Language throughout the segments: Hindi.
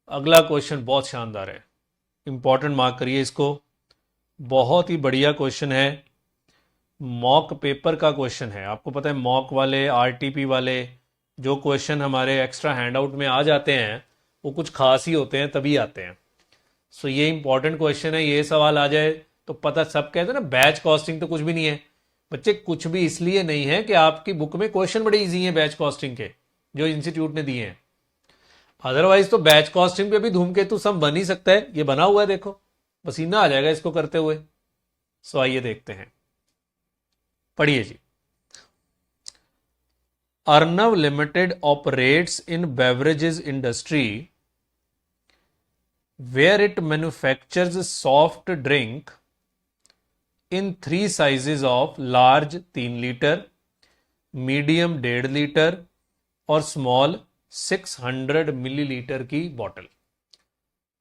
अगला क्वेश्चन बहुत शानदार है, इंपॉर्टेंट मार्क करिए इसको। बहुत ही बढ़िया क्वेश्चन है, मॉक पेपर का क्वेश्चन है। आपको पता है मॉक वाले, आरटीपी वाले जो क्वेश्चन हमारे एक्स्ट्रा हैंडआउट में आ जाते हैं वो कुछ खास ही होते हैं, तभी आते हैं। सो ये इंपॉर्टेंट क्वेश्चन है, ये सवाल आ जाए तो पता। सब कहते हैं ना बैच कॉस्टिंग तो कुछ भी नहीं है। बच्चे कुछ भी इसलिए नहीं है कि आपकी बुक में क्वेश्चन बड़े इजी हैं बैच कॉस्टिंग के, जो इंस्टीट्यूट ने दिए हैं। अदरवाइज तो बैच कॉस्टिंग पे भी धूमकेतु सम बन ही सकता है। ये बना हुआ है, देखो, पसीना आ जाएगा इसको करते हुए। सो आइए देखते हैं, पढ़िए जी। Arnav limited operates in beverages industry where it manufactures soft drink in three sizes of large 3 litre, medium 1.5 litre और स्मॉल 600 मिलीलीटर की बॉटल।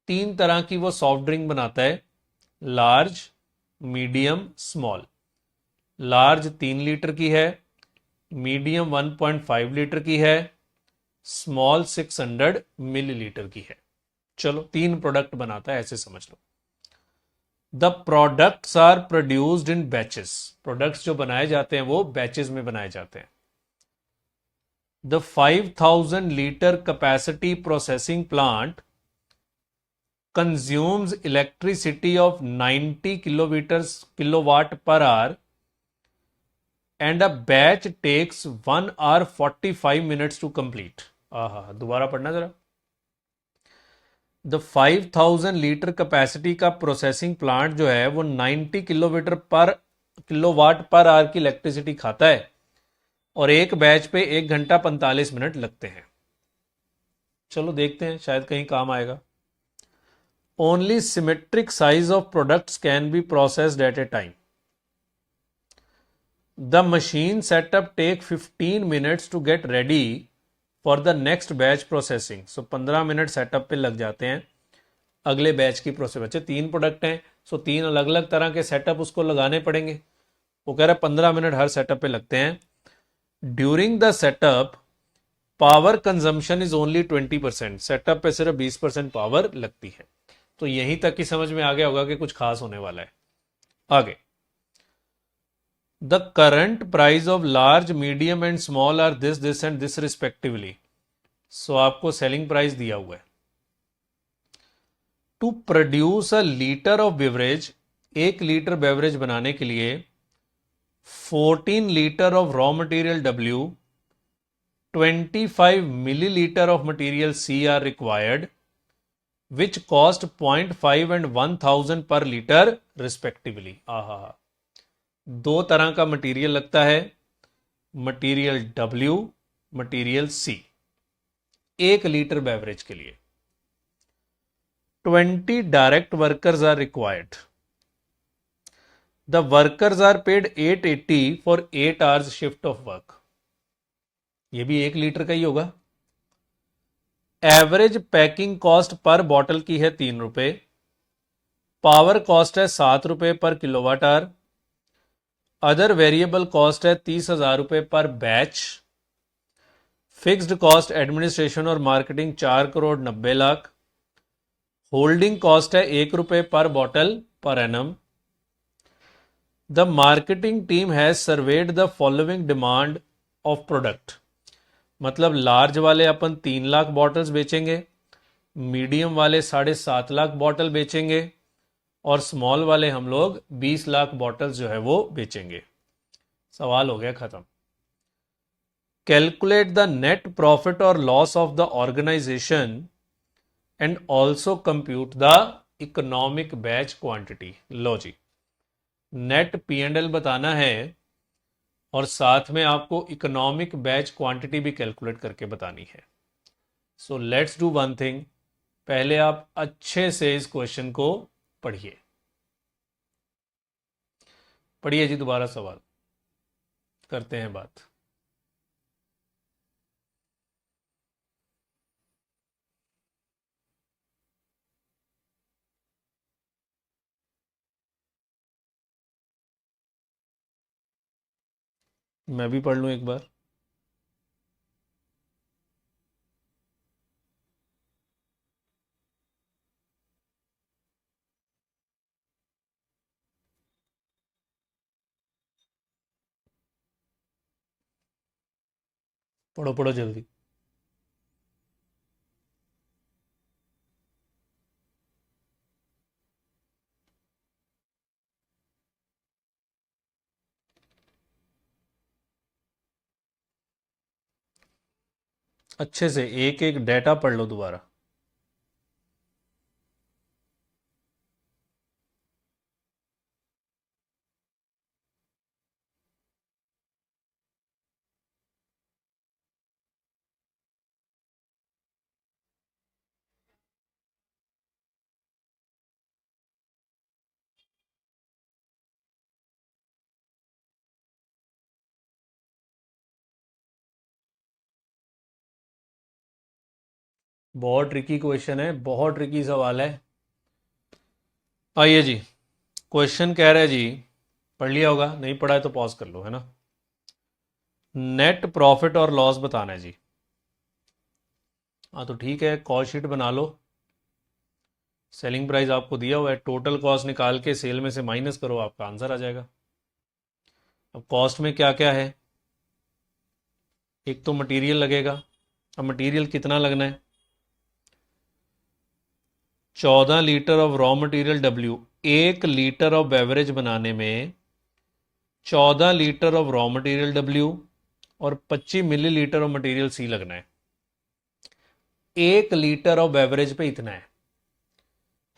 तीन तरह की वो सॉफ्ट ड्रिंक बनाता है, large, medium, small. Large 3 litre की है, मीडियम 1.5 लीटर की है, स्मॉल 600 मिलीलीटर की है। चलो, तीन प्रोडक्ट बनाता है, ऐसे समझ लो। The products are produced in batches. Products जो बनाए जाते हैं वो बैचेस में बनाए जाते हैं। The 5000 litre capacity processing plant consumes electricity of 90 kilowatt per hour and a batch takes 1 hour 45 minutes to complete. दोबारा पढ़ना जरा। द 5000 लीटर कैपेसिटी का प्रोसेसिंग प्लांट जो है वो 90 किलोवाट पर आवर की इलेक्ट्रिसिटी खाता है और एक बैच पे 1 घंटा 45 मिनट लगते हैं। चलो देखते हैं, शायद कहीं काम आएगा। Only symmetric size of products can be processed at a time. The machine setup take 15 minutes to get ready for the next batch processing. So 15 minute setup पे लग जाते हैं अगले बैच की प्रोसेस। बच्चे तीन प्रोडक्ट हैं, सो तीन अलग अलग तरह के सेटअप उसको लगाने पड़ेंगे। वो कह रहा है 15 मिनट हर सेटअप पे लगते हैं। During the setup power consumption is only 20%। Setup पे सिर्फ 20% पावर लगती है। तो यहीं तक की समझ में आ गया होगा कि कुछ खास होने वाला है। आगे, the current price of large, medium and small are this and this respectively. So आपको सेलिंग प्राइस दिया हुआ है। To produce a litre of beverage, 1 litre beverage बनाने के लिए 14 litre of raw material W, 25 millilitre of material C are required which cost 0.5 and 1000 per litre respectively. दो तरह का मटेरियल लगता है, material W, material C, 1 litre beverage के लिए। 20 direct workers are required. The workers are paid 880 for 8 hours shift of work. ये भी 1 लीटर का ही होगा। Average packing cost per bottle की है 3 रुपए। पावर कॉस्ट है 7 रुपए पर kilowatt hour. Other variable cost है 30,000 रुपए पर बैच। फिक्स्ड कॉस्ट एडमिनिस्ट्रेशन और मार्केटिंग 4,90,00,000। होल्डिंग कॉस्ट है 1 रुपए पर bottle per annum. The marketing team has served the following demand of product. मतलब लार्ज वाले अपन 3 लाख बॉटल्स बेचेंगे, मीडियम वाले 7.5 लाख बॉटल बेचेंगे और स्मॉल वाले हम लोग 20 लाख बॉटल्स जो है वो बेचेंगे। सवाल हो गया खत्म। कैलकुलेट द नेट प्रॉफिट और loss of the organisation and also compute the economic batch quantity. लो जी, नेट पी एंड एल बताना है और साथ में आपको इकोनॉमिक बैच क्वांटिटी भी कैलकुलेट करके बतानी है। So let's do one thing, पहले आप अच्छे से इस क्वेश्चन को पढ़िए। पढ़िए जी, दोबारा सवाल करते हैं बात। मैं भी पढ़ लूं एक बार। पढ़ो पढ़ो जल्दी। अच्छे से एक एक डेटा पढ़ लो दोबारा। बहुत ट्रिकी क्वेश्चन है, बहुत ट्रिकी सवाल है। आइए जी, क्वेश्चन कह रहा है जी, पढ़ लिया होगा, नहीं पढ़ा है तो पॉज कर लो, है ना। नेट प्रॉफिट और लॉस बताना है जी। हाँ तो ठीक है, कॉस्ट शीट बना लो। सेलिंग प्राइस आपको दिया हुआ है, टोटल कॉस्ट निकाल के सेल में से माइनस करो, आपका आंसर आ जाएगा। अब कॉस्ट में क्या क्या है, एक तो मटेरियल लगेगा। अब मटेरियल कितना लगना है, 14 litre of raw material W. 1 litre of beverage बनाने में 14 litre of raw material W और 25 मिलीलीटर ऑफ मटेरियल सी लगना है। 1 लीटर ऑफ बेवरेज पे इतना है।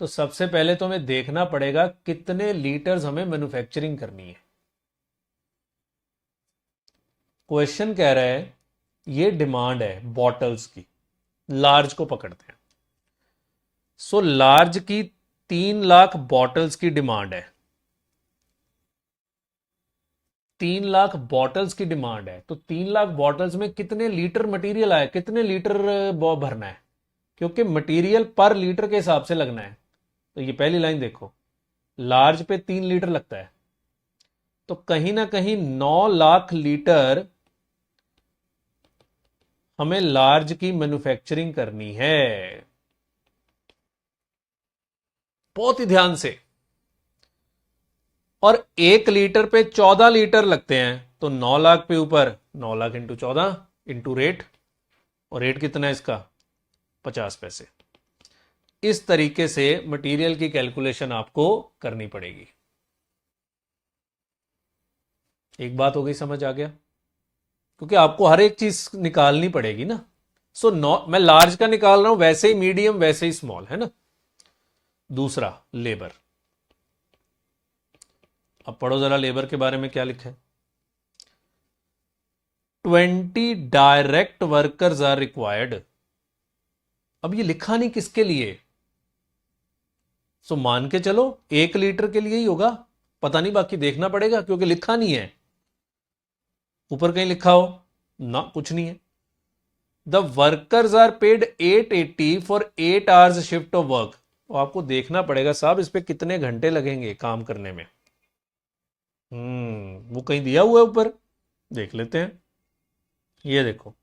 तो सबसे पहले तो हमें देखना पड़ेगा कितने लीटर्स हमें मैन्युफैक्चरिंग करनी है। क्वेश्चन कह रहा है, ये डिमांड है बॉटल्स की, लार्ज को पकड़ते हैं। सो लार्ज की 3 लाख बॉटल्स की डिमांड है। 3 लाख बॉटल्स की डिमांड है, तो 3 लाख बॉटल्स में कितने लीटर मटेरियल आए, कितने लीटर भरना है, क्योंकि मटेरियल पर लीटर के हिसाब से लगना है। तो ये पहली लाइन देखो, लार्ज पे 3 लीटर लगता है, तो कहीं ना कहीं 9 लाख लीटर हमें लार्ज की मैन्युफैक्चरिंग करनी है। बहुत ही ध्यान से। और 1 लीटर पे 14 लीटर लगते हैं, तो 9 लाख पे ऊपर 9 लाख इंटू 14 इंटू रेट, और रेट कितना है इसका, 50 पैसे। इस तरीके से मटेरियल की कैलकुलेशन आपको करनी पड़ेगी। एक बात हो गई, समझ आ गया, क्योंकि आपको हर एक चीज निकालनी पड़ेगी ना। सो मैं लार्ज का निकाल रहा हूं, वैसे ही मीडियम, वैसे ही स्मॉल, है ना। दूसरा, लेबर। अब पढ़ो जरा लेबर के बारे में क्या लिखा है। 20 डायरेक्ट वर्कर्स आर रिक्वायर्ड। अब ये लिखा नहीं किसके लिए, सो मान के चलो 1 लीटर के लिए ही होगा, पता नहीं, बाकी देखना पड़ेगा क्योंकि लिखा नहीं है। ऊपर कहीं लिखा हो ना, कुछ नहीं है। The workers are paid 880 for 8 hours shift of work. तो आपको देखना पड़ेगा साहब इस पे कितने घंटे लगेंगे काम करने में। वो कहीं दिया हुआ है ऊपर, देख लेते हैं। ये देखो,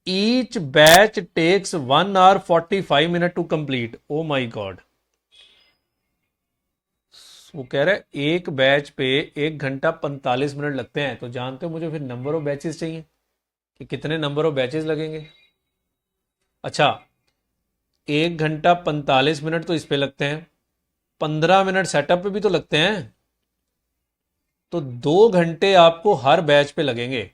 each batch takes 1 hour 45 minute to complete. Oh my God, वो कह रहा है एक बैच पे 1 घंटा 45 मिनट लगते हैं। तो जानते हो मुझे फिर नंबर ऑफ बैचेस चाहिए कि कितने नंबर ऑफ बैचेस लगेंगे। अच्छा, 1 घंटा 45 मिनट तो इस पे लगते हैं, 15 मिनट सेटअप पे भी तो लगते हैं, तो 2 घंटे आपको हर बैच पे लगेंगे।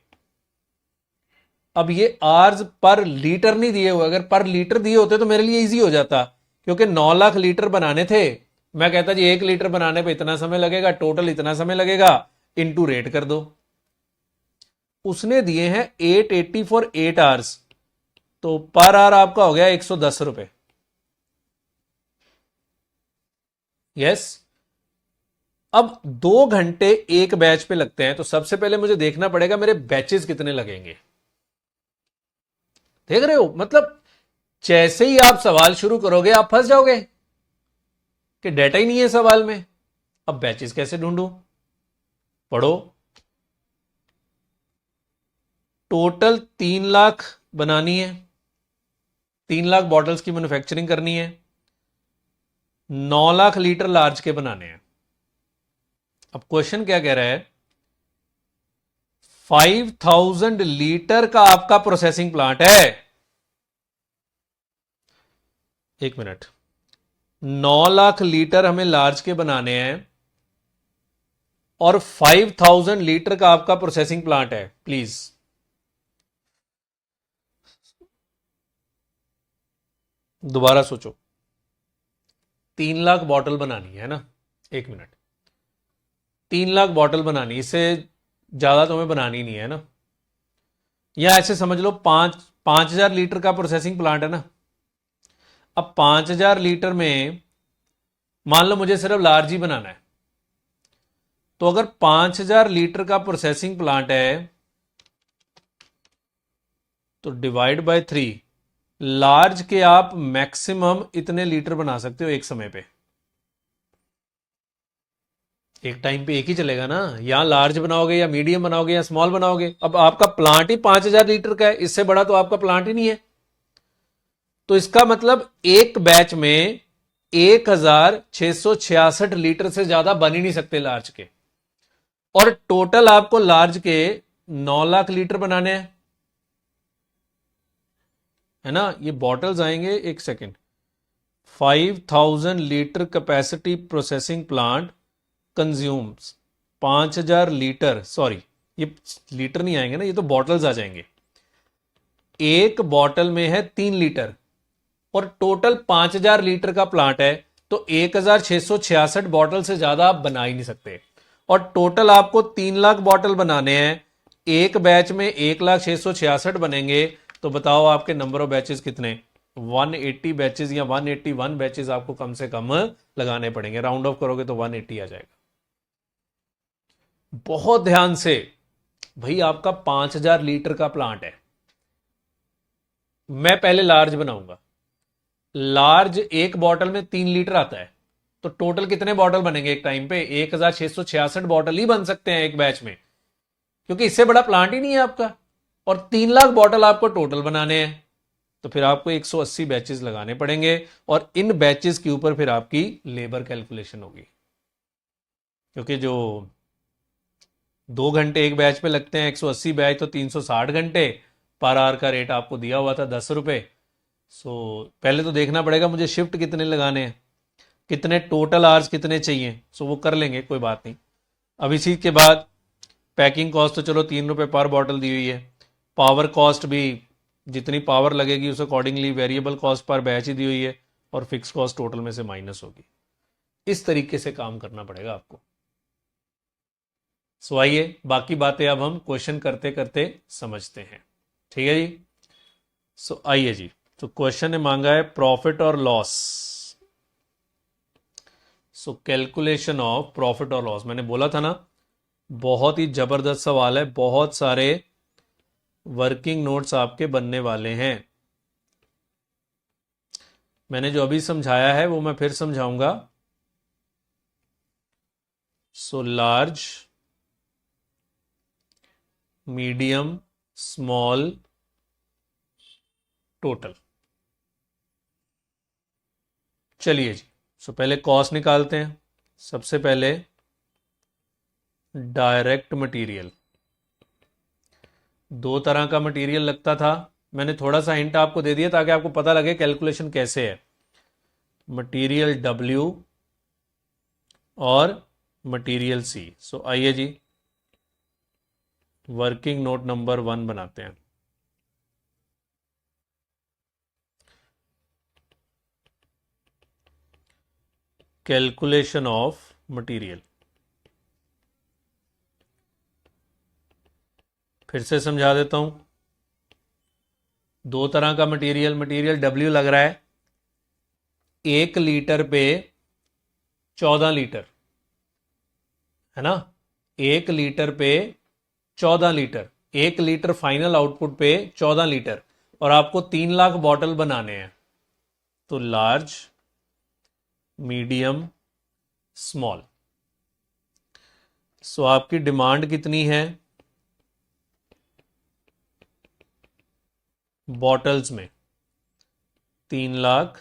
अब ये आर्स पर लीटर नहीं दिए हुए, अगर पर लीटर दिए होते तो मेरे लिए इजी हो जाता, क्योंकि 9 लाख लीटर बनाने थे। मैं कहता जी 1 लीटर बनाने पे इतना समय लगेगा, टोटल इतना समय लगेगा, इनटू रेट कर दो। उसने दिए हैं 880 फॉर 8 आवर्स, तो पर आवर आपका हो गया 110 रुपए। यस। अब 2 घंटे एक बैच पे लगते हैं, तो सबसे पहले मुझे देखना पड़ेगा मेरे बैचेस कितने लगेंगे। देख रहे हो, मतलब जैसे ही आप सवाल शुरू करोगे आप फंस जाओगे कि डेटा ही नहीं है सवाल में। अब बैचेस कैसे ढूंढूं, पढ़ो। टोटल 3 लाख बनानी है, 3 लाख बॉटल्स की मैन्युफैक्चरिंग करनी है, 9 लाख लीटर लार्ज के बनाने हैं। अब क्वेश्चन क्या कह रहा है, 5000 लीटर का आपका प्रोसेसिंग प्लांट है। एक मिनट, 9 लाख लीटर हमें लार्ज के बनाने हैं और 5000 लीटर का आपका प्रोसेसिंग प्लांट है। प्लीज दोबारा सोचो। 3 लाख बॉटल बनानी है ना, एक मिनट, 3 लाख बॉटल बनानी, इससे ज्यादा तो हमें बनानी नहीं है ना। या ऐसे समझ लो 5,000 लीटर का प्रोसेसिंग प्लांट है ना। अब 5,000 लीटर में मान लो मुझे सिर्फ लार्ज ही बनाना है, तो अगर 5,000 लीटर का प्रोसेसिंग प्लांट है तो डिवाइड बाय 3, लार्ज के आप मैक्सिमम इतने लीटर बना सकते हो एक समय पे। एक टाइम पे एक ही चलेगा ना, या लार्ज बनाओगे या मीडियम बनाओगे या स्मॉल बनाओगे। अब आपका प्लांट ही 5,000 लीटर का है, इससे बड़ा तो आपका प्लांट ही नहीं है। तो इसका मतलब एक बैच में 1,666 लीटर से ज्यादा बन ही नहीं सकते लार्ज के। और टोटल आपको लार्ज के 9 लाख लीटर बनाने हैं, है ना। ये बॉटल्स आएंगे, एक second, 5,000 litre capacity processing plant consumes 5,000 litre, sorry ये लीटर नहीं आएंगे ना, ये तो बॉटल्स आ जाएंगे। एक बॉटल में है 3 लीटर और टोटल 5,000 लीटर का प्लांट है, तो 1,666 बॉटल से ज्यादा आप बना ही नहीं सकते। और टोटल आपको 3 लाख बॉटल बनाने हैं, एक बैच में 1,666 बनेंगे। तो बताओ आपके नंबर ऑफ बैचेस कितने, 180 बैचेस या 181 बैचेस आपको कम से कम लगाने पड़ेंगे। राउंड ऑफ करोगे तो 180 आ जाएगा। बहुत ध्यान से भाई, आपका 5,000 लीटर का प्लांट है, मैं पहले लार्ज बनाऊंगा। लार्ज एक बॉटल में 3 लीटर आता है, तो टोटल कितने बॉटल बनेंगे एक टाइम पे, 1,666 बॉटल ही बन सकते हैं एक बैच में, क्योंकि इससे बड़ा प्लांट ही नहीं है आपका। और 3 लाख बॉटल आपको टोटल बनाने हैं, तो फिर आपको 180 बैचेस लगाने पड़ेंगे। और इन बैचेस के ऊपर फिर आपकी लेबर कैलकुलेशन होगी, क्योंकि जो 2 घंटे एक बैच पे लगते हैं, 180 बैच तो 360 घंटे, पर आवर का रेट आपको दिया हुआ था 10 रुपए। सो पहले तो देखना पड़ेगा मुझे शिफ्ट कितने लगाने हैं, कितने टोटल आवर्स कितने चाहिए। सो वो कर लेंगे, कोई बात नहीं। अब इसी के बाद पैकिंग कॉस्ट तो चलो 3 रुपए पर बॉटल दी हुई है, पावर कॉस्ट भी जितनी पावर लगेगी उस accordingly variable cost per batch ही दी हुई है, और फिक्स कॉस्ट टोटल में से माइनस होगी। इस तरीके से काम करना पड़ेगा आपको। सो आइए बाकी बातें अब हम क्वेश्चन करते करते समझते हैं, ठीक है जी। सो आइए जी, तो क्वेश्चन ने मांगा है प्रॉफिट और loss. So calculation of profit और लॉस, मैंने बोला था ना बहुत ही जबरदस्त सवाल है, बहुत सारे वर्किंग नोट्स आपके बनने वाले हैं। मैंने जो अभी समझाया है वो मैं फिर समझाऊंगा। सो लार्ज, मीडियम, स्मॉल, टोटल। चलिए जी, सो पहले कॉस्ट निकालते हैं। सबसे पहले डायरेक्ट मटेरियल, 2 तरह का मटेरियल लगता था, मैंने थोड़ा सा हिंट आपको दे दिया ताकि आपको पता लगे कैलकुलेशन कैसे है। मटेरियल W और मटेरियल C। सो आइए जी वर्किंग नोट नंबर 1 बनाते हैं। कैलकुलेशन ऑफ मटेरियल, फिर से समझा देता हूं। 2 तरह का मटेरियल, मटेरियल W लग रहा है 1 लीटर पे 14 लीटर, है ना। 1 लीटर पे 14 लीटर, 1 लीटर फाइनल आउटपुट पे 14 लीटर, और आपको 3 लाख बॉटल बनाने हैं। तो लार्ज, मीडियम, स्मॉल। सो आपकी डिमांड कितनी है बॉटल्स में, 3 लाख,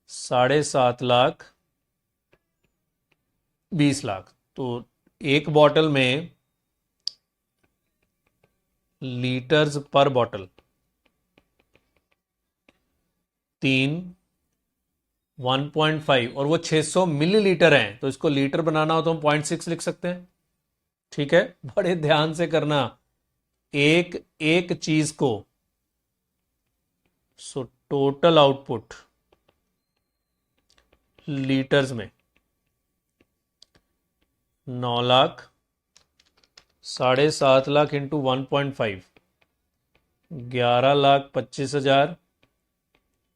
7.5 लाख, 20 लाख। तो एक बॉटल में लीटर्स पर बॉटल। 3 1.5 और वो 600 मिलीलीटर हैं, तो इसको लीटर बनाना हो तो हम 0.6 लिख सकते हैं। ठीक है, बड़े ध्यान से करना एक एक चीज को। सो टोटल आउटपुट लीटर्स में 9 लाख, 7.5 लाख इंटू 1.5, 11,25,000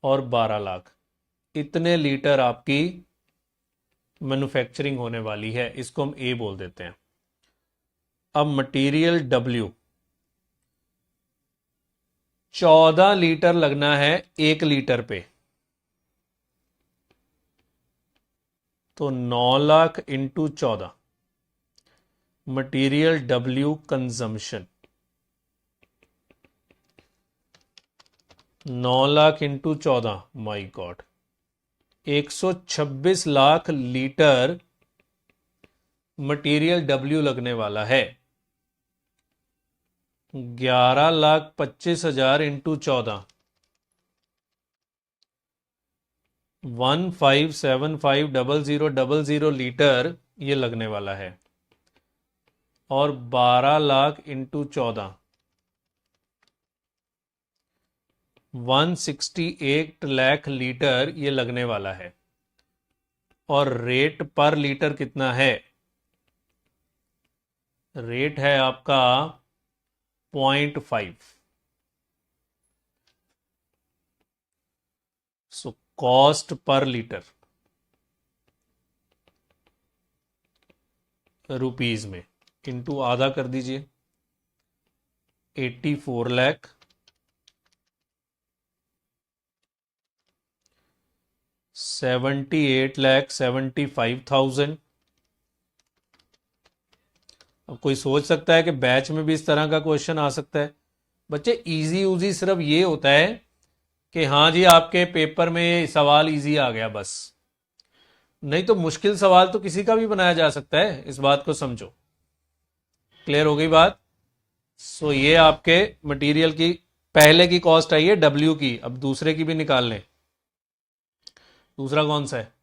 और 12 लाख, इतने लीटर आपकी मैन्युफैक्चरिंग होने वाली है। इसको हम ए बोल देते हैं। अब मटेरियल डब्ल्यू 14 लीटर लगना है 1 लीटर पे, तो 9 lakh into 14 material W consumption. 9 lakh into 14, my God, 126 lakh litre material W लगने वाला है। 11,25,000 इंटू 14, 15750000 लीटर ये लगने वाला है। और 12 लाख इंटू 14, 168 लाख लीटर ये लगने वाला है। और रेट पर लीटर कितना है? रेट है आपका 0.5। So cost per litre rupees में इंटू आधा कर दीजिए, 84 लाख, 78,75,000। अब कोई सोच सकता है कि बैच में भी इस तरह का क्वेश्चन आ सकता है। बच्चे इजी उजी सिर्फ ये होता है कि हाँ जी आपके पेपर में सवाल इजी आ गया बस, नहीं तो मुश्किल सवाल तो किसी का भी बनाया जा सकता है, इस बात को समझो। क्लियर हो गई बात? सो ये आपके मटेरियल की पहले की कॉस्ट आई है डब्ल्यू की। अब दूसरे की भी निकाल लें। दूसरा कौन सा है?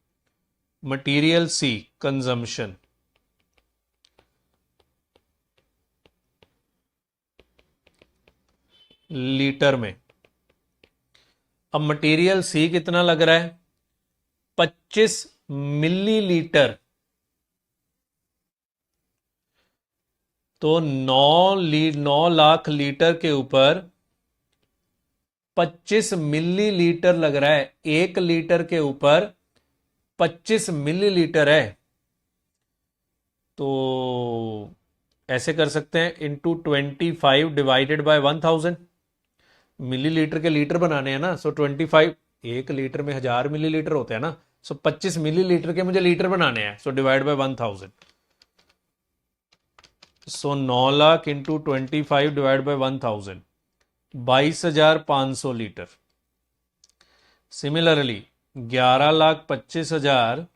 मटेरियल सी कंजम्पशन। लीटर में। अब मटेरियल सी कितना लग रहा है? 25 मिलीलीटर। तो 9 लाख लीटर के ऊपर 25 मिलीलीटर लग रहा है। 1 लीटर के ऊपर 25 मिलीलीटर है। तो ऐसे कर सकते हैं, इंटू 25 डिवाइडेड बाय 1000। मिलीलीटर के लीटर बनाने हैं ना, सो 25, 1 लीटर में 1000 मिलीलीटर होते हैं ना, सो 25 मिलीलीटर के मुझे लीटर बनाने हैं, so divide by 1000। So 9 lakh into 25 divide by 1000, 22,500 litre. Similarly 11,25,000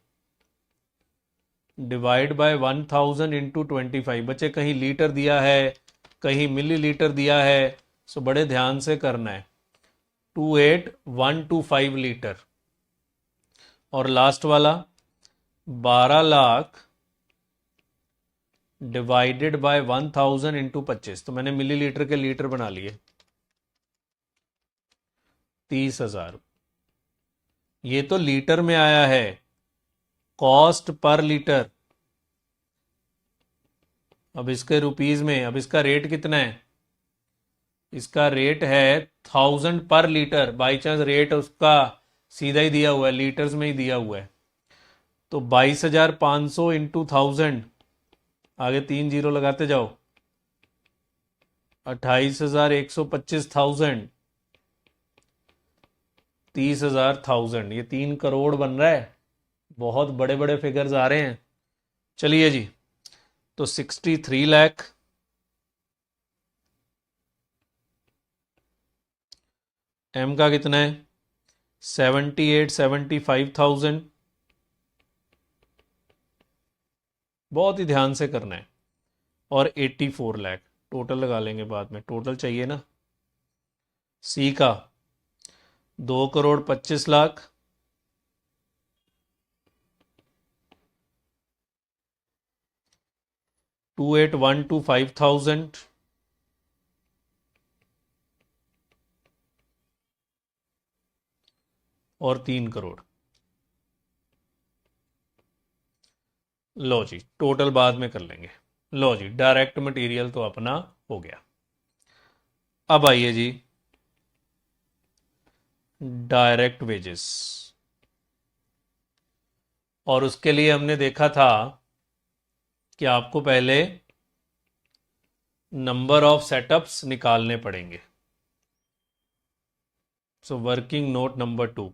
divide by 1000 into 25। बच्चे कहीं लीटर दिया है, कहीं मिलीलीटर दिया है, सो बड़े ध्यान से करना है। 28,125 लीटर। और लास्ट वाला 12 लाख डिवाइडेड बाय 1000 इंटू 25, तो मैंने मिलीलीटर के लीटर बना लिए, 30,000। ये तो लीटर में आया है, कॉस्ट पर लीटर। अब इसके रुपीज में, अब इसका रेट कितना है? इसका रेट है 1000 per litre. By chance rate उसका सीधा ही दिया हुआ है, लीटर्स में ही दिया हुआ है। तो 22,500 इंटू 1000, आगे 3 जीरो लगाते जाओ, 28,125,000, 30,000, ये 3 करोड़ बन रहा है। बहुत बड़े बड़े फिगर्स आ रहे हैं। चलिए जी, तो 63 लाख, एम का कितना है? 78,75,000। बहुत ही ध्यान से करना है। और 84 लाख। टोटल लगा लेंगे बाद में, टोटल चाहिए ना। सी का 2,25,00,000, $2,812,5,000, और 3 करोड़। लो जी, टोटल बाद में कर लेंगे। लो जी, डायरेक्ट मटेरियल तो अपना हो गया। अब आइए जी, डायरेक्ट वेजेस। और उसके लिए हमने देखा था कि आपको पहले नंबर ऑफ सेटअप्स निकालने पड़ेंगे। So working note number 2,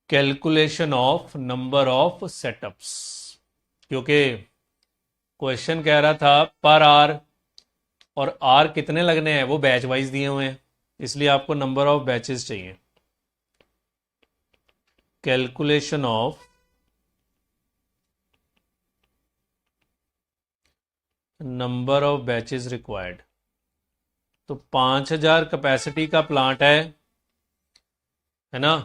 calculation of number of setups. क्योंकि क्वेश्चन कह रहा था पर आर, और आर कितने लगने हैं वो बैच वाइज दिए हुए हैं, इसलिए आपको नंबर ऑफ बैचेस चाहिए। Calculation of number of batches required. तो 5,000 कैपेसिटी का प्लांट है ना।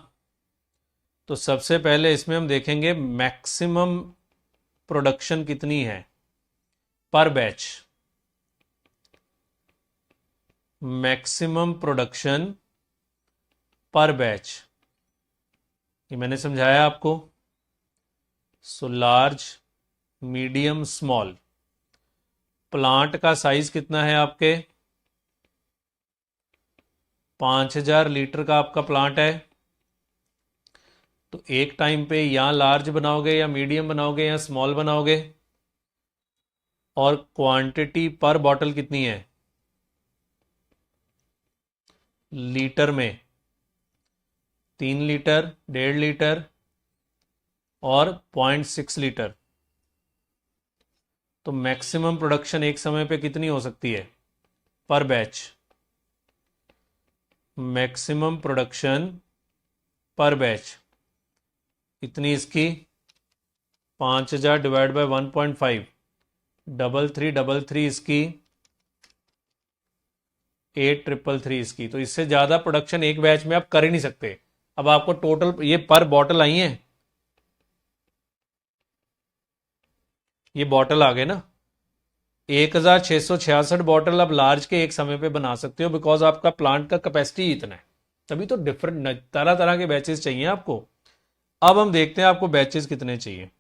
तो सबसे पहले इसमें हम देखेंगे मैक्सिमम प्रोडक्शन कितनी है पर बैच। मैक्सिमम प्रोडक्शन पर बैच, ये मैंने समझाया आपको। सो लार्ज, मीडियम, स्मॉल। प्लांट का साइज कितना है आपके, 5,000 लीटर का आपका प्लांट है। तो एक टाइम पे या लार्ज बनाओगे या मीडियम बनाओगे या स्मॉल बनाओगे। और क्वांटिटी पर बॉटल कितनी है लीटर में, 3 लीटर, 1.5 लीटर और 0.6 लीटर। तो मैक्सिमम प्रोडक्शन एक समय पे कितनी हो सकती है पर बैच। मैक्सिमम प्रोडक्शन पर बैच इतनी इसकी, 5,000 डिवाइड बाय 1.5, 333 इसकी, 8,333 इसकी। तो इससे ज़्यादा प्रोडक्शन एक बैच में आप कर ही नहीं सकते। अब आपको टोटल ये पर बॉटल आई है, ये बॉटल आ गए ना, 1,666 बॉटल आप लार्ज के एक समय पे बना सकते हो, बिकॉज आपका प्लांट का कैपेसिटी इतना है। तभी तो डिफरेंट तरह तरह के बैचेस चाहिए आपको। अब हम देखते हैं आपको बैचेस कितने चाहिए।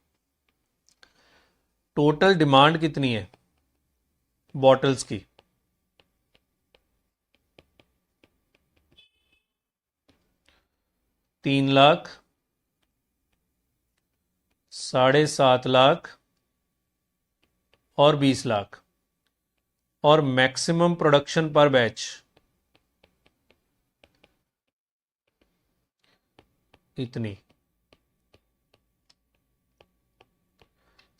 टोटल डिमांड कितनी है बॉटल्स की, 3 लाख, 7.5 लाख और 20 लाख। और मैक्सिमम प्रोडक्शन पर बैच इतनी।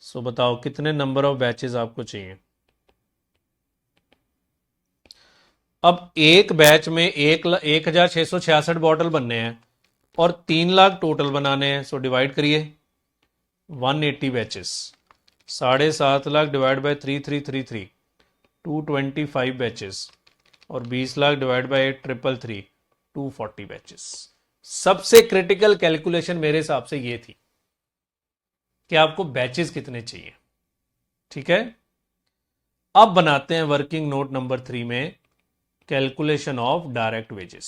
सो बताओ कितने नंबर ऑफ बैचेस आपको चाहिए। अब एक बैच में 1,666 बॉटल बनने हैं और 3 लाख टोटल बनाने हैं। सो डिवाइड करिए, 180 batches, 7.5 lakh divide by 3,333, 225 batches, और 20 लाख डिवाइड बाय 8,333, 240 बैचेस। सबसे क्रिटिकल कैलकुलेशन मेरे हिसाब से ये थी कि आपको बैचेस कितने चाहिए। ठीक है, अब बनाते हैं वर्किंग नोट नंबर 3 में कैलकुलेशन ऑफ डायरेक्ट वेजेस।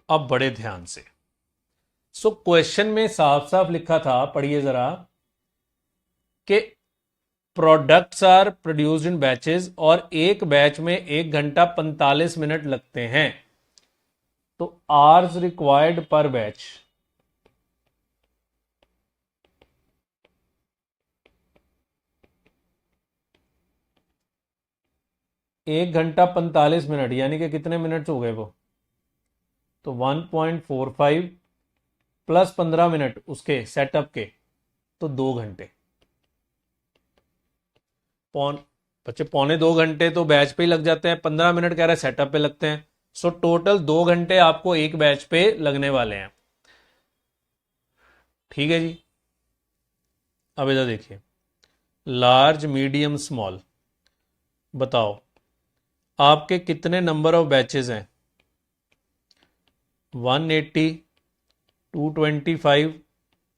अब बड़े ध्यान से, सो क्वेश्चन में साफ साफ लिखा था, पढ़िए जरा, कि products are produced in batches, और एक बैच में 1 घंटा 45 मिनट लगते हैं। तो आवर्स रिक्वायर्ड पर बैच, एक घंटा 45 मिनट यानी कि कितने मिनट्स हो गए वो, तो 1.45 प्लस 15 मिनट उसके सेटअप के, तो 2 घंटे। बच्चे 1.25 घंटे तो बैच पे ही लग जाते हैं, 15 मिनट कह रहे हैं सेटअप पे लगते हैं। सो टोटल 2 घंटे आपको एक बैच पे लगने वाले हैं। ठीक है जी। अब इधर देखिए, लार्ज मीडियम स्मॉल, बताओ आपके कितने नंबर ऑफ बैचेस हैं? 180, 225,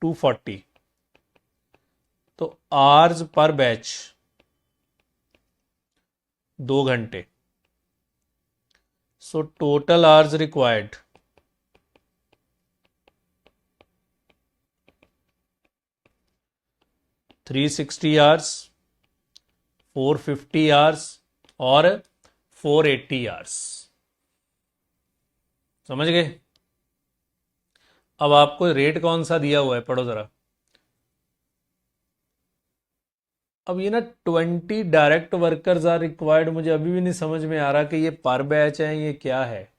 240। तो आवर्स पर बैच 2 घंटे। So total hours required 360 hours, 450 hours और 480 आवर्स। समझ गए? अब आपको रेट कौन सा दिया हुआ है, पढ़ो जरा। अब ये ना 20 डायरेक्ट वर्कर्स आर रिक्वायर्ड, मुझे अभी भी नहीं समझ में आ रहा कि ये पर बैच है, ये क्या है।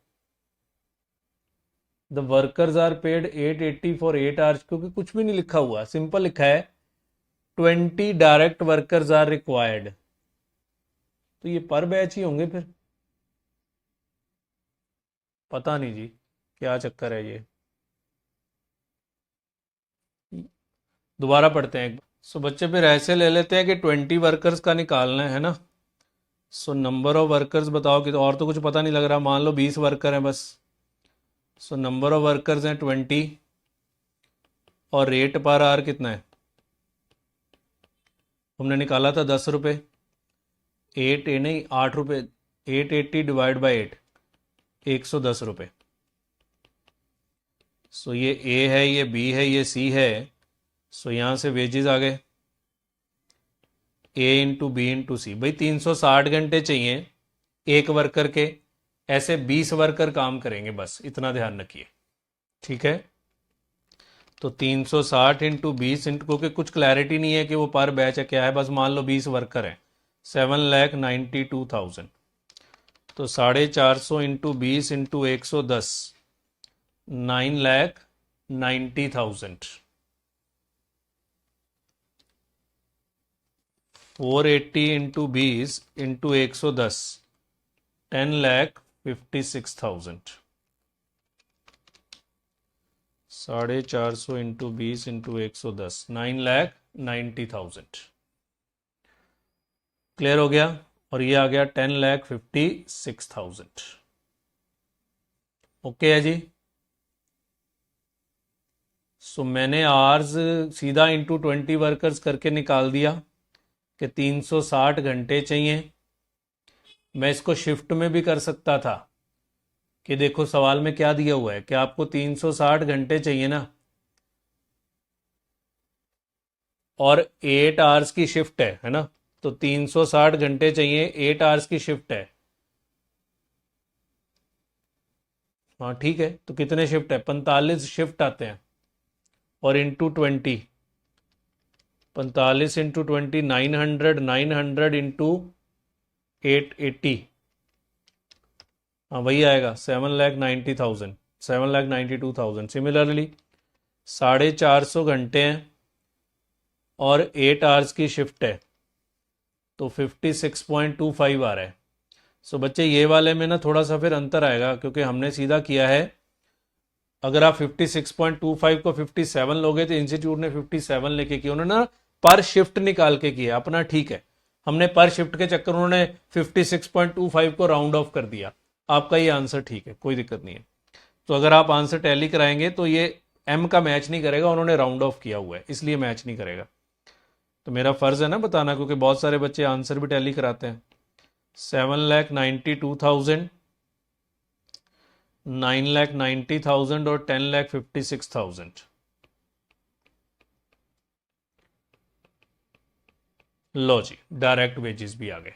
The workers are paid 880 for 8 hours, क्योंकि कुछ भी नहीं लिखा हुआ, सिंपल लिखा है 20 डायरेक्ट वर्कर्स आर रिक्वायर्ड। तो ये पर बैच ही होंगे फिर। पता नहीं जी, क्या चक्कर है ये। दोबारा पढ़ते हैं। सो बच्चे फिर ऐसे ले लेते हैं कि 20 वर्कर्स का निकालना है ना। सो नंबर ऑफ वर्कर्स बताओ कि, तो और तो कुछ पता नहीं लग रहा। मान लो 20 वर्कर हैं बस। सो नंबर ऑफ वर्कर्स हैं 20 और रेट पर आवर कितना है? हमने निकाला था 10 रुपये। 8 880 डिवाइड बाई 8, 110 रुपये। सो ये ए है, ये बी है, ये सी है। सो यहाँ से वेजेस आ गए ए इंटू बी इंटू सी। भाई 360 घंटे चाहिए एक वर्कर के, ऐसे 20 वर्कर काम करेंगे, बस इतना ध्यान रखिए। ठीक है, तो 360 इंटू 20 इंटू, क्योंकि कुछ क्लैरिटी नहीं है कि वो पर बैच है क्या है, बस मान लो 20 वर्कर हैं, 7,92,000। तो 450 into 20 into 110, 9,90,000। 480 into 20 into 110, 10,56,000। 450 into 20 into 110, 9,90,000। Clear हो गया? और ये आ गया 10,56,000। ओके है जी। सो मैंने आर्स सीधा इंटू 20 वर्कर्स करके निकाल दिया कि 360 घंटे चाहिए। मैं इसको शिफ्ट में भी कर सकता था कि देखो सवाल में क्या दिया हुआ है कि आपको 360 घंटे चाहिए ना, और 8 आवर्स की शिफ्ट है ना। तो 360 घंटे चाहिए, 8 आवर्स की शिफ्ट है। हाँ ठीक है, तो कितने शिफ्ट है? 45 शिफ्ट आते हैं। और इंटू 20, 45 इंटू 20, 900, 900 इंटू 880, हाँ वही आएगा 7,90,000, 7,92,000। सिमिलरली 450 घंटे हैं और 8 आवर्स की शिफ्ट है, तो 56.25 आ रहा है। सो बच्चे ये वाले में ना थोड़ा सा फिर अंतर आएगा, क्योंकि हमने सीधा किया है, अगर आप 56.25 को 57 लोगे तो इंस्टीट्यूट ने 57 लेके किया, उन्होंने ना पर शिफ्ट निकाल के किया अपना। ठीक है, हमने पर शिफ्ट के चक्कर उन्होंने 56.25 को राउंड ऑफ कर दिया। आपका ये आंसर ठीक है, कोई दिक्कत नहीं है। तो अगर आप आंसर टैली कराएंगे तो ये एम का मैच नहीं करेगा, उन्होंने राउंड ऑफ किया हुआ है इसलिए मैच नहीं करेगा। तो मेरा फर्ज है ना बताना, क्योंकि बहुत सारे बच्चे आंसर भी टैली कराते हैं। 7,92,000, 9,90,000 और 10,56,000। लो जी, डायरेक्ट वेजेस भी आ गए।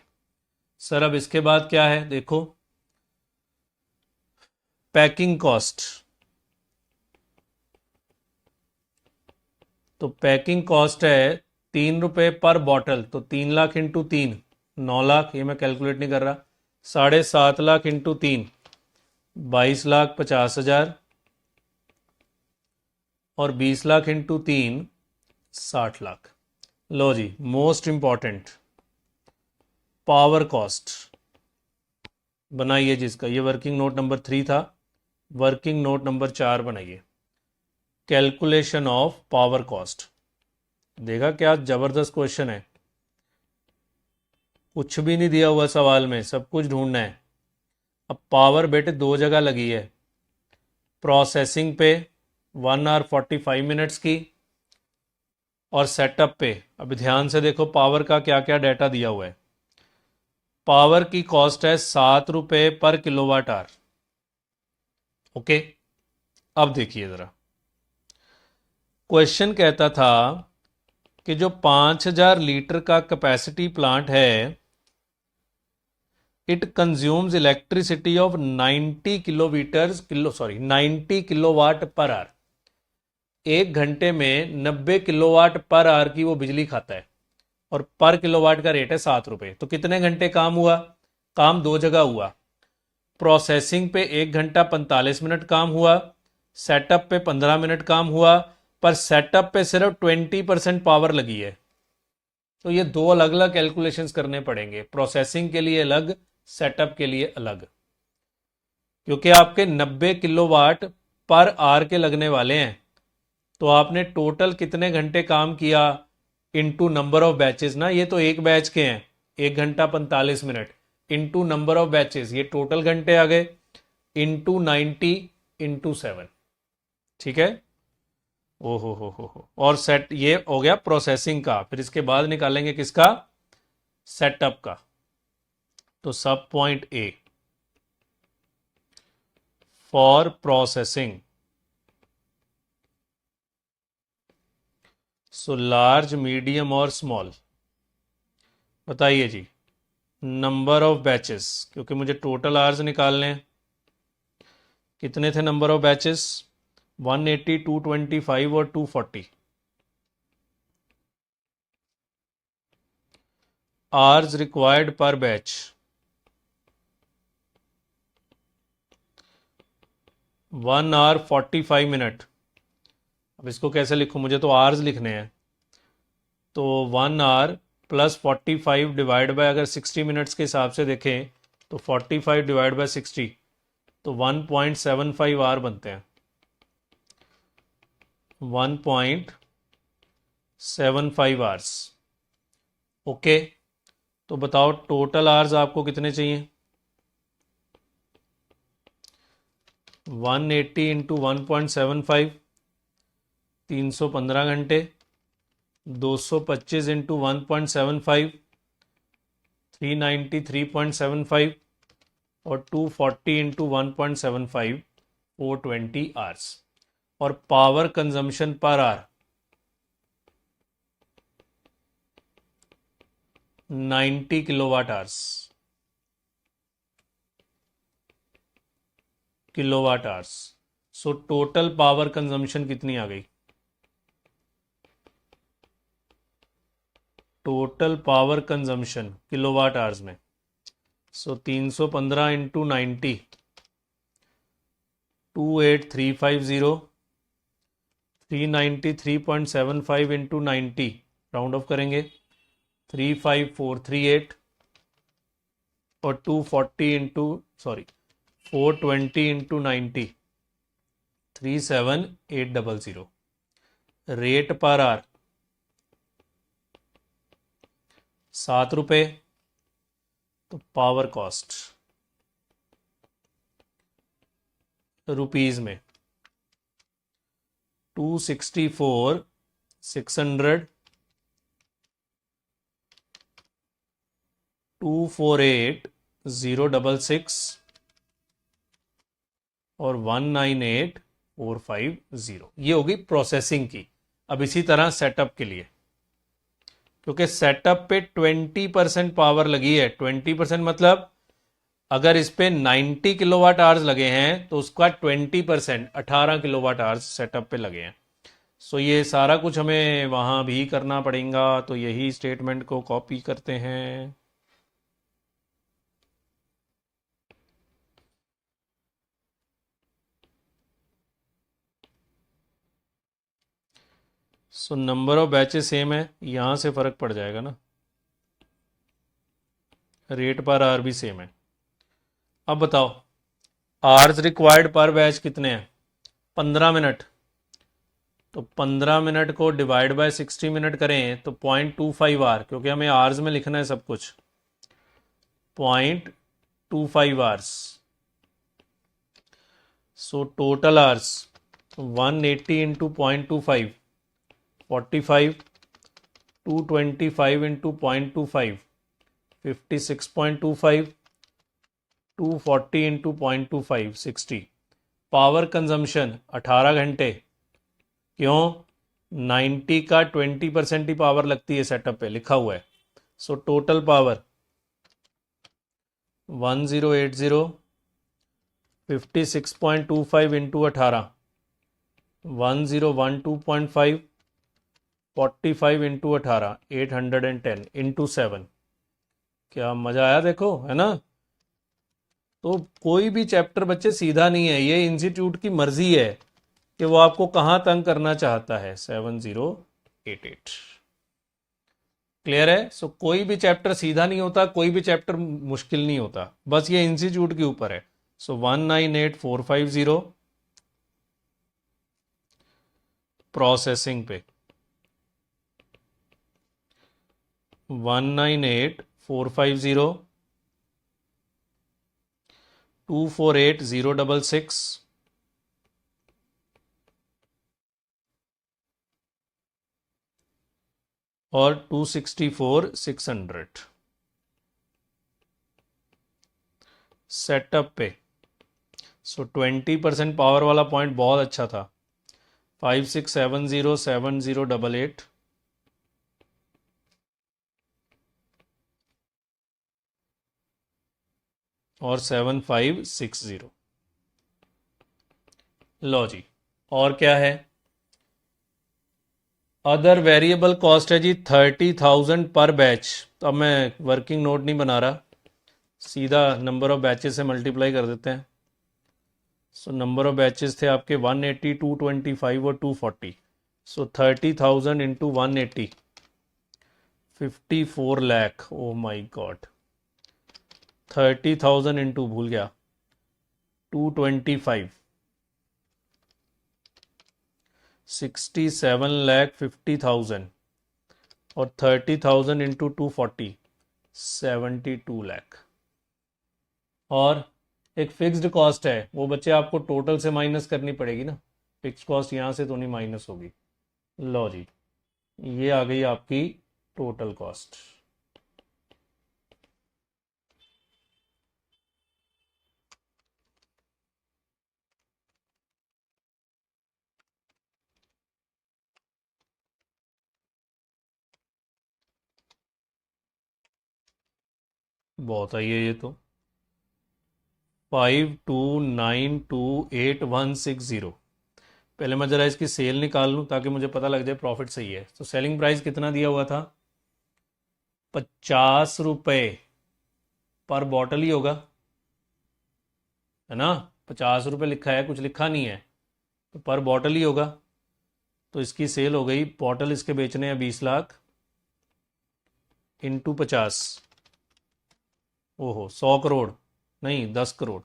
सर अब इसके बाद क्या है देखो, पैकिंग कॉस्ट। तो पैकिंग कॉस्ट है 3 रुपये पर बॉटल, तो 3 लाख इंटू 3, 9 लाख। ये मैं कैलकुलेट नहीं कर रहा। 7.5 लाख इंटू 3, 22,50,000। और 20 लाख इंटू 3, 60 लाख। लो जी, मोस्ट इंपॉर्टेंट, पावर कॉस्ट। बनाइए जिसका, ये वर्किंग नोट नंबर 3 था, वर्किंग नोट नंबर 4 बनाइए। Calculation of power cost. देखा क्या जबरदस्त क्वेश्चन है, कुछ भी नहीं दिया हुआ सवाल में, सब कुछ ढूंढना है। अब पावर बेटे दो जगह लगी है, प्रोसेसिंग पे 1 hour 45 minutes की, और सेटअप पे। अब ध्यान से देखो पावर का क्या क्या डाटा दिया हुआ है। पावर की कॉस्ट है 7 रुपये पर किलोवाट आवर। ओके, अब देखिए जरा, क्वेश्चन कहता था कि जो 5000 लीटर का कैपेसिटी प्लांट है, it consumes electricity of 90 kilowatt per our. 1 घंटे में 90 किलोवाट पर आवर की वो बिजली खाता है, और पर किलोवाट का रेट है 7 रुपये। तो कितने घंटे काम हुआ? काम दो जगह हुआ, प्रोसेसिंग पे 1 घंटा 45 मिनट काम हुआ, सेटअप पे 15 मिनट काम हुआ, पर सेटअप पे सिर्फ 20% पावर लगी है। तो ये दो अलग अलग कैलकुलेशंस करने पड़ेंगे, प्रोसेसिंग के लिए अलग, सेटअप के लिए अलग, क्योंकि आपके 90 किलोवाट पर आवर के लगने वाले हैं। तो आपने टोटल कितने घंटे काम किया इनटू नंबर ऑफ बैचेस ना, ये तो एक बैच के हैं, 1 घंटा 45 minute into number of batches, ये टोटल घंटे आ गए, इनटू 90 × 7। ठीक है, ओहो हो, और सेट ये हो गया प्रोसेसिंग का। फिर इसके बाद निकालेंगे किसका? सेटअप का। तो सब point A for processing, so large medium और स्मॉल। बताइए जी, नंबर ऑफ बैचेस, क्योंकि मुझे टोटल आवर्स निकालने हैं। कितने थे नंबर ऑफ बैचेस? 180, 225 और 240। आवर्स रिक्वायर्ड पर बैच 1 hour 45 minute। अब इसको कैसे लिखूं, मुझे तो आवर्स लिखने हैं। तो 1 hour प्लस 45 डिवाइड बाय, अगर 60 मिनट्स के हिसाब से देखें तो 45 डिवाइड बाय 60, तो 1.75 आवर बनते हैं। 1.75 आवर्स। ओके, तो बताओ टोटल आवर्स आपको कितने चाहिए? 180 इंटू 1.75, 315 घंटे, 225 इंटू 1.75, 393.75, और 240 इंटू 1.75, 420 आवर्स। और power consumption per hour 90 kilowatt hours. Kilowatt hours. So total power consumption कितनी आ गई? Total power consumption kilowatt hours में, सो 315 इंटू 90, 28350, 393.75 इंटू 90, राउंड ऑफ करेंगे 35438, और 420 इंटू 90, 37800। रेट पर आवर 7 रुपये। तो पावर कॉस्ट रुपीज में 264,600, 248,066 और 198,450। ये होगी प्रोसेसिंग की। अब इसी तरह सेटअप के लिए, क्योंकि सेटअप पे 20% पावर लगी है। 20% मतलब अगर इस पे 90 किलोवाट आवर्स लगे हैं तो उसका 20% 18 किलोवाट आवर्स सेटअप पे लगे हैं। सो ये सारा कुछ हमें वहाँ भी करना पड़ेगा, तो यही स्टेटमेंट को कॉपी करते हैं। So number of batches same है, यहाँ से फ़र्क पड़ जाएगा ना, रेट पर आवर भी सेम है। अब बताओ आवर्स रिक्वायर्ड पर बैच कितने हैं? 15 मिनट। तो 15 मिनट को डिवाइड बाय 60 मिनट करें तो 0.25 आवर, क्योंकि हमें आवर्स में लिखना है सब कुछ। 0.25 hours. So total hours 180 into 0.25, 45, 225 into 0.25, 56.25, 240 into 0.25, 60। Power consumption 18 घंटे। क्यों? 90 का 20% ही पावर लगती है सेटअप पे, लिखा हुआ है। So total power 1080, 56.25 into 18, 1012.5, 45 into 18, 810 into 7। क्या मजा आया? देखो, है ना? तो कोई भी चैप्टर बच्चे सीधा नहीं है, ये इंस्टीट्यूट की मर्जी है कि वो आपको कहाँ तंग करना चाहता है। 7088। क्लियर है? सो कोई भी चैप्टर सीधा नहीं होता, कोई भी चैप्टर मुश्किल नहीं होता, बस ये इंस्टीट्यूट के ऊपर है। सो 198450 प्रोसेसिंग पे, 198450, 248066, और 264600 सेटअप पे। सो 20% पावर वाला पॉइंट बहुत अच्छा था। 56707088 और 7560। लो जी, और क्या है? अदर वेरिएबल कॉस्ट है जी 30,000 पर बैच। तो अब मैं वर्किंग नोट नहीं बना रहा, सीधा नंबर ऑफ बैचेस से मल्टीप्लाई कर देते हैं। सो नंबर ऑफ बैचेस थे आपके 180, 225 और 240। सो 30,000 into 180, 54 lakh. O my God. 30,000 into, भूल गया, 225, 67,50,000 और 30,000 इंटू 240, 72 लाख। और एक फिक्स्ड कॉस्ट है, वो बच्चे आपको टोटल से माइनस करनी पड़ेगी ना, फिक्स कॉस्ट यहाँ से तो नहीं माइनस होगी। लो जी, ये आ गई आपकी टोटल कॉस्ट। बहुत आई है ये तो। 52928160। पहले मैं जरा इसकी सेल निकाल लूँ ताकि मुझे पता लग जाए प्रॉफिट सही है। तो सेलिंग प्राइस कितना दिया हुआ था? 50 रुपये पर बॉटल ही होगा, है ना? 50 रुपये लिखा है, कुछ लिखा नहीं है, तो पर बॉटल ही होगा। तो इसकी सेल हो गई, बॉटल इसके बेचने हैं 20 लाख इंटू 50। ओहो, 100 करोड़ नहीं, 10 करोड़।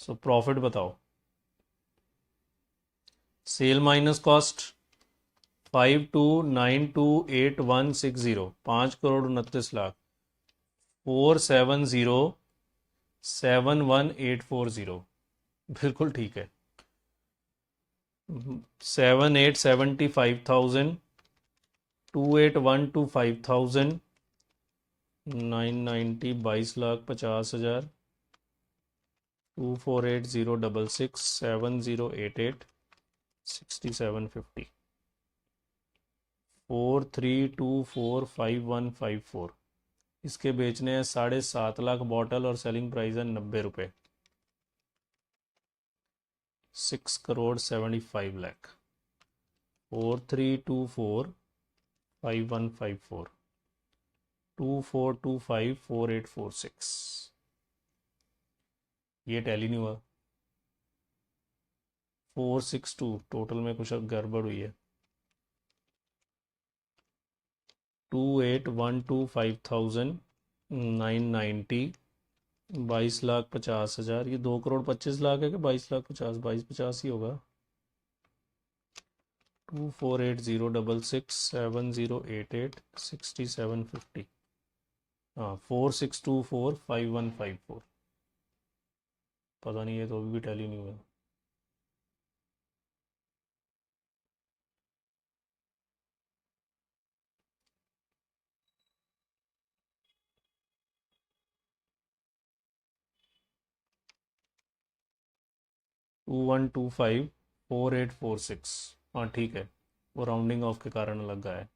सो प्रॉफिट बताओ। Sale minus cost 52928160, 5,29,00,000, 470,71840। बिल्कुल ठीक है। 7,875,000, 2,812,5,000, 990, 22,50,000, 248,066, 7088, 6750, 43245154। इसके बेचने हैं 7.5 लाख बॉटल और सेलिंग प्राइस है 90 रुपये। 6,75,00,000। 43245154, 24254846। ये टैली नहीं हुआ। 462 टोटल में कुछ अब गड़बड़ हुई है। 2,812,5,000, 990, 22,50,000, ये 2,25,00,000 है कि 22,50,000? 22,50 ही होगा। 24806670886750, हाँ 46245154। पता नहीं, ये तो अभी भी टैली नहीं हुआ। टू 1254846, हाँ ठीक है, वो राउंडिंग ऑफ के कारण लग गया है।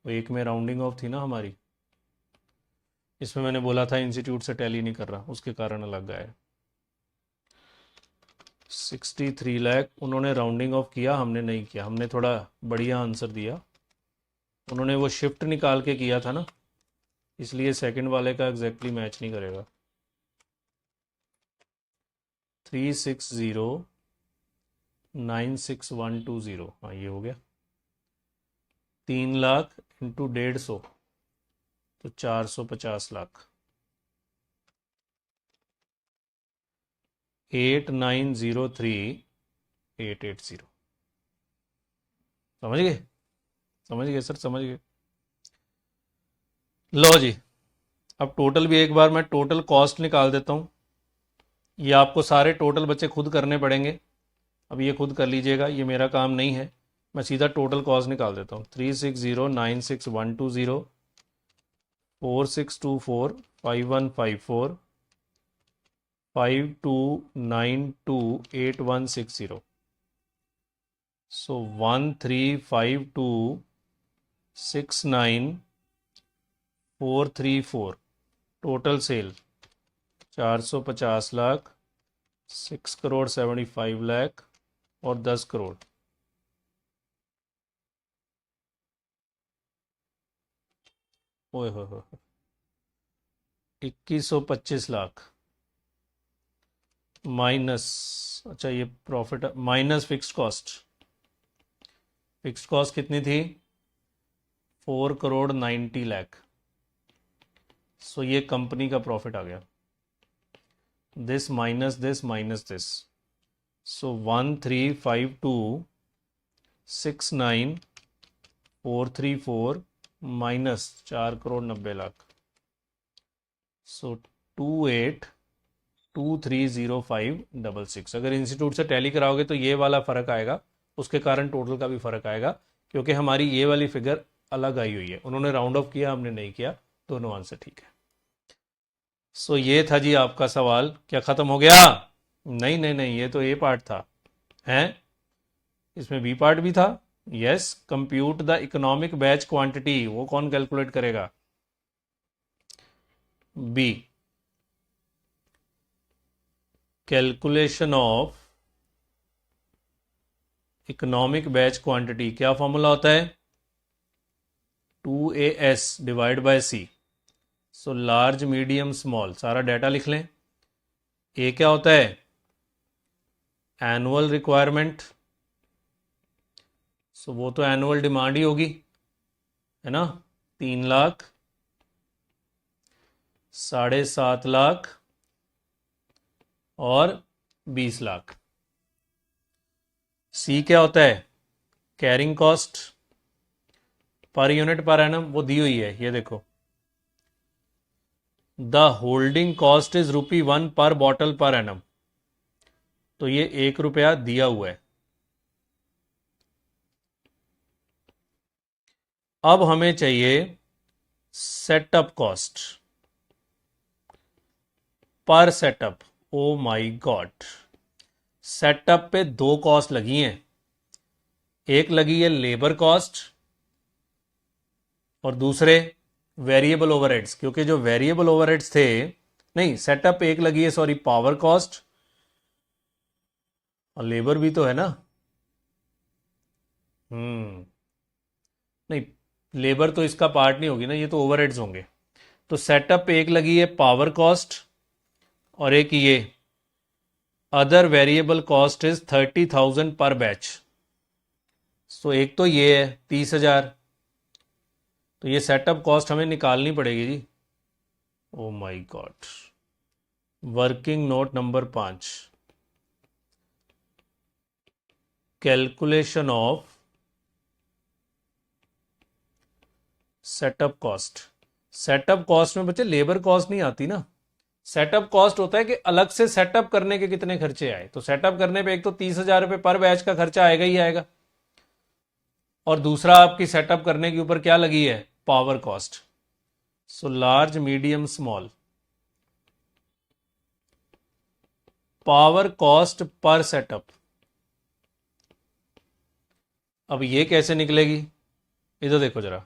वो एक में राउंडिंग ऑफ थी ना हमारी, इसमें मैंने बोला था इंस्टीट्यूट से टैली नहीं कर रहा, उसके कारण लग गया है। 63 लाख उन्होंने राउंडिंग ऑफ किया, हमने नहीं किया, हमने थोड़ा बढ़िया आंसर दिया। उन्होंने वो शिफ्ट निकाल के किया था ना, इसलिए सेकंड वाले का एग्जैक्टली मैच नहीं करेगा। 36096,120, हाँ ये हो गया। 3,00,000 इंटू 150, तो 450,00,000। 8903,880। समझ गए? समझ गए सर, समझ गए। लो जी, अब टोटल भी एक बार मैं टोटल कॉस्ट निकाल देता हूँ। ये आपको सारे टोटल बच्चे खुद करने पड़ेंगे, अब ये खुद कर लीजिएगा, ये मेरा काम नहीं है। मैं सीधा टोटल कॉस्ट निकाल देता हूँ। 36096,120, 46245154, 52928160, so 135269434। टोटल सेल 450,00,000, 6,75,00,000 और 10 करोड़। ओए हो 2,125,00,000 माइनस, अच्छा ये profit minus fixed cost. Fixed cost कितनी थी? 4,90,00,000। सो ये कंपनी का प्रॉफिट आ गया। This minus this minus this, so 1,352,69,434 minus 4,90,00,000, सो 28,230566। अगर इंस्टीट्यूट से टैली कराओगे तो ये वाला फ़र्क आएगा, उसके कारण टोटल का भी फ़र्क आएगा, क्योंकि हमारी ये वाली फिगर अलग आई हुई है। उन्होंने राउंड ऑफ किया, हमने नहीं किया, दोनों आंसर ठीक है। सो ये था जी आपका सवाल। क्या ख़त्म हो गया? नहीं नहीं नहीं, ये तो ए पार्ट था। हैं, इसमें बी पार्ट भी था। Yes, compute the economic batch quantity, वो कौन कैलकुलेट करेगा? B, calculation of economic batch quantity. क्या फॉर्मूला होता है? 2AS divide by C. So large medium small, सारा डाटा लिख लें। ए क्या होता है? एनुअल रिक्वायरमेंट, सो वो तो एनुअल डिमांड ही होगी, है ना। 3,00,000, 7,50,000 और 20,00,000। सी क्या होता है? Carrying cost per unit per annum, वो दी हुई है, ये देखो। द होल्डिंग कॉस्ट इज ₹1 पर बॉटल पर एनम, तो ये ₹1 दिया हुआ है। अब हमें चाहिए setup cost per setup. O my God, setup पे दो कॉस्ट लगी हैं। एक लगी है लेबर कॉस्ट और दूसरे वेरिएबल ओवरहेड्स, क्योंकि जो वेरिएबल ओवरहेड्स थे, नहीं सेटअप एक लगी है, सॉरी, पावर कॉस्ट, और लेबर भी तो है ना। नहीं, लेबर तो इसका पार्ट नहीं होगी ना, ये तो ओवरहेड्स होंगे। तो सेटअप पे एक लगी है पावर कॉस्ट और एक ये अदर वेरिएबल कॉस्ट इज 30,000 पर बैच। सो एक तो ये है 30,000, तो ये सेटअप कॉस्ट हमें निकालनी पड़ेगी जी। Oh my God. Working note number 5, calculation of setup cost. Setup cost में बच्चे लेबर कॉस्ट नहीं आती ना। सेटअप कॉस्ट होता है कि अलग से सेटअप करने के कितने खर्चे आए। तो सेटअप करने पे एक तो 30,000 रुपये पर बैच का खर्चा आएगा ही आएगा, और दूसरा आपकी सेटअप करने के ऊपर क्या लगी है, पावर कॉस्ट। सो large medium small, power cost per setup. अब ये कैसे निकलेगी, इधर देखो जरा।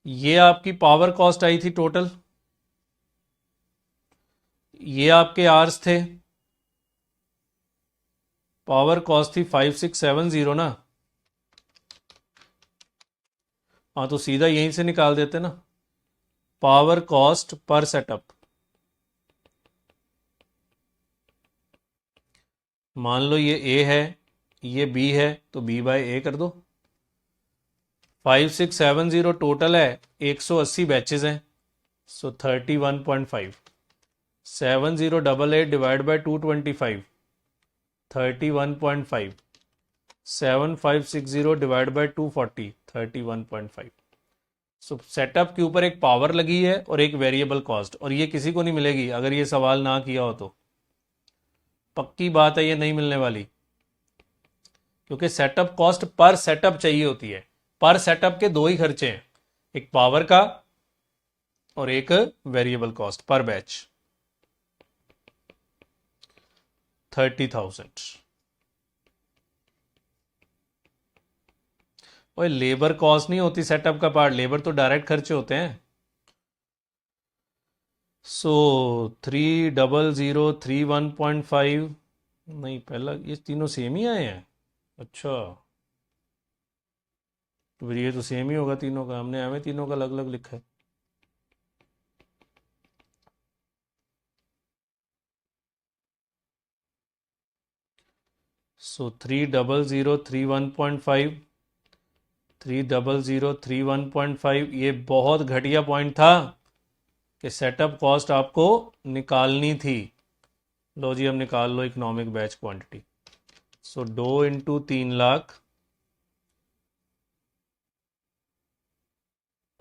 ये आपकी पावर कॉस्ट आई थी टोटल, ये आपके आर्स थे, पावर कॉस्ट थी 5670 ना। हाँ तो सीधा यहीं से निकाल देते ना, पावर कॉस्ट पर सेटअप। मान लो ये ए है, ये बी है, तो बी बाय ए कर दो। 5670 टोटल है, 180 बैचेस हैं, सो 31.5। 7088 divide by 225, 31.5। 7560 divide by 240, 31.5। So setup के ऊपर एक पावर लगी है और एक वेरिएबल कॉस्ट, और ये किसी को नहीं मिलेगी अगर ये सवाल ना किया हो तो। पक्की बात है ये नहीं मिलने वाली, क्योंकि सेटअप कॉस्ट पर सेटअप चाहिए होती है। पर सेटअप के दो ही खर्चे हैं, एक पावर का और एक वेरिएबल कॉस्ट पर बैच। 30,000। और लेबर कॉस्ट नहीं होती सेटअप का पार्ट, लेबर तो डायरेक्ट खर्चे होते हैं। सो 3003 1.5, नहीं पहला ये तीनों सेम ही आए हैं। अच्छा तो फिर ये तो सेम ही होगा तीनों का, हमने हमें तीनों का अलग अलग लिखा है। सो 3003 1.5, 3003 1.5, ये बहुत घटिया पॉइंट था कि सेटअप कॉस्ट आपको निकालनी थी। लो जी, हम निकाल लो इकोनॉमिक बैच क्वांटिटी। सो 2 × 3 लाख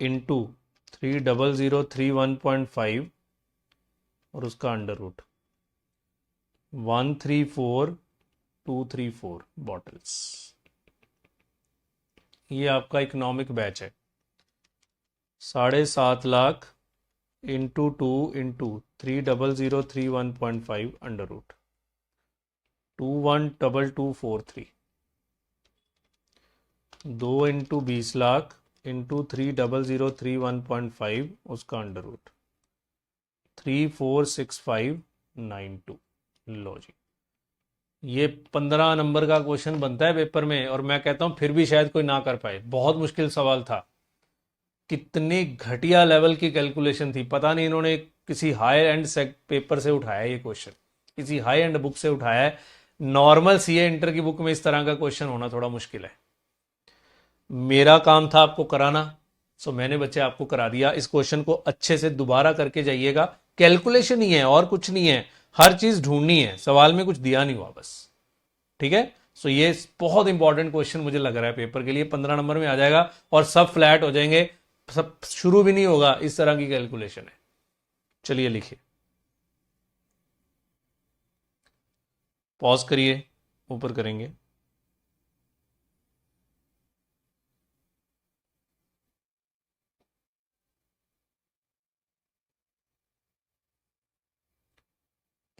इंटू 3003 1.5 और उसका अंडर रूट 134234 बॉटल्स। ये आपका इकोनॉमिक बैच है। 7.5 lakh into 2 into 3003 1.5 under root 212243। 2 into 20 lakh into 3003 1.5 उसका अंडर रूट 346592। लो जी, ये 15 नंबर का क्वेश्चन बनता है पेपर में, और मैं कहता हूं फिर भी शायद कोई ना कर पाए। बहुत मुश्किल सवाल था, कितनी घटिया लेवल की कैलकुलेशन थी। पता नहीं इन्होंने किसी हाई एंड पेपर से उठाया ये क्वेश्चन, किसी हाई एंड बुक से उठाया है। नॉर्मल सीए इंटर की बुक में इस तरह का क्वेश्चन होना थोड़ा मुश्किल है। मेरा काम था आपको कराना, सो मैंने बच्चे आपको करा दिया। इस क्वेश्चन को अच्छे से दोबारा करके जाइएगा। कैलकुलेशन ही है और कुछ नहीं है, हर चीज ढूंढनी है, सवाल में कुछ दिया नहीं हुआ बस। ठीक है, सो ये बहुत इंपॉर्टेंट क्वेश्चन मुझे लग रहा है पेपर के लिए, 15 नंबर में आ जाएगा और सब फ्लैट हो जाएंगे, सब शुरू भी नहीं होगा, इस तरह की कैलकुलेशन है। चलिए लिखिए, पॉज करिए, ऊपर करेंगे।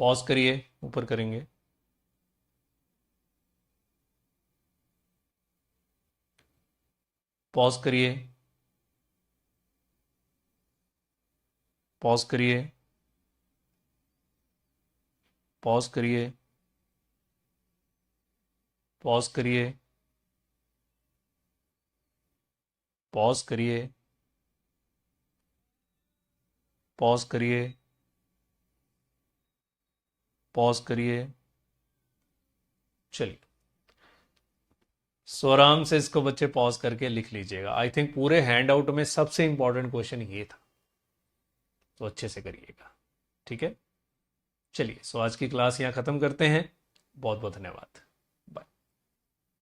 पॉज करिए, ऊपर करेंगे। पॉज करिए, पॉज करिए, पॉज करिए, पॉज करिए, पॉज करिए, पॉज करिए, पॉज करिए। चलिए, सो आराम से इसको बच्चे पॉज करके लिख लीजिएगा। आई थिंक पूरे हैंड आउट में सबसे इंपॉर्टेंट क्वेश्चन ये था। तो अच्छे से करिएगा। ठीक है, चलिए, सो आज की क्लास यहाँ ख़त्म करते हैं। बहुत बहुत धन्यवाद।